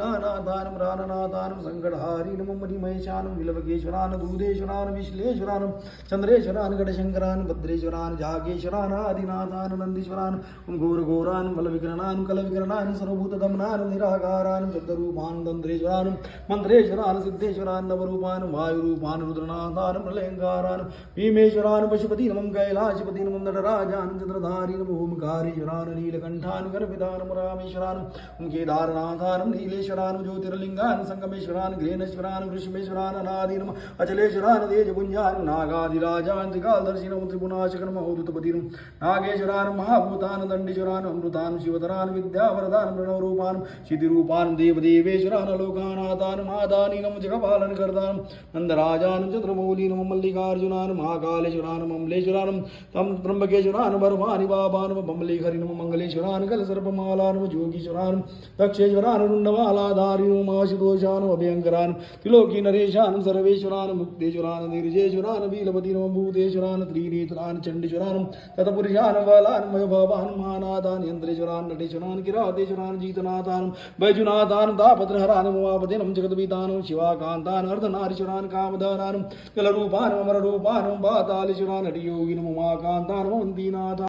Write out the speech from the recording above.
नाथानं प्राणनाथानं संकटहारिनं मणिमहेशानं विलवकेश्वरान् दूधेश्वरान् विश्लेश्वरान् चंद्रेश्वरान् गडशंकरान् भद्रेश्वरान् जागेश्वरान् आदिनाथान् नंदीश्वरान् घोरघोरान् बलविकरणान् कलविकरणान् सर्वभूतदमनान् निराकारान् शब्दरूपान् तंत्रेश्वरान् मंत्रेश्वरान् सिद्धेश्वरान् नवरूपान् वायुरूपान् रुद्रनाथान् प्रलयंकारान् भीमेश्वरान् Pashupati नमं Kailashpati नमं नटराजान् Chandradhari NaMo ओंकारेश्वरान् नीलकंठान् गर्भितान् रामेश्वरान् केदारनाथान् नीलेश्वरान् ज्योतिर्लिंगान् संगमेश्वरान् ग्रेनेश्वरान् वृषभेश्वरान् अनादिनम् अचलेश्वरान् तेजपुञ्जान् नागादिराजान् त्रिकालदर्शिनम् त्रिपुनाशकनम् अवधूतपतिनम् नागेश्वरान् महाभूतान् दण्डीश्वरान् अमृतान् शिवतरान् विद्यावरदान् प्रणवरूपान् क्षितिरूपान् देवदेवेश्वरान् लोकानाथान् मादानीनम् जगपालन् कर्तान् नन्दराजान् चन्द्रमौलीनम् मल्लिकार्जुनान् महाकालेश्वरान् ममलेश्वरान् त्र्यम्बकेश्वरान् बर्वाणि बाबान् बमलेहरिनम् मङ्गलेश्वरान् कलसर्पमालान् जोगीश्वरान् दक्षेश्वरान् रुण्डमालाधारिणो माशुदोषान् अभयङ्करान् Triloki नरेशान् सर्वेश्वरान् मुक्तेश्वरान् निर्जेश्वरान् वीलपतिनम् भूतेश्वरान् त्रिनेत्रान् चण्डीश्वरान् ततपुरुषान् बलान् वैभवान् महानाथान् यन्त्रेश्वरान् नटेश्वरान् किरातेश्वरान् जीतनाथान् बैजुनाथान् तापत्रहरान् उमापतिनं जगद्वितान् शिवाकान्तान् अर्धनारीश्वरान् कामधरान् कलरूपान् अमररूपान् पातालेश्वरान् नटयोगिनम् उमाकान्तान् वन्दिनाथान्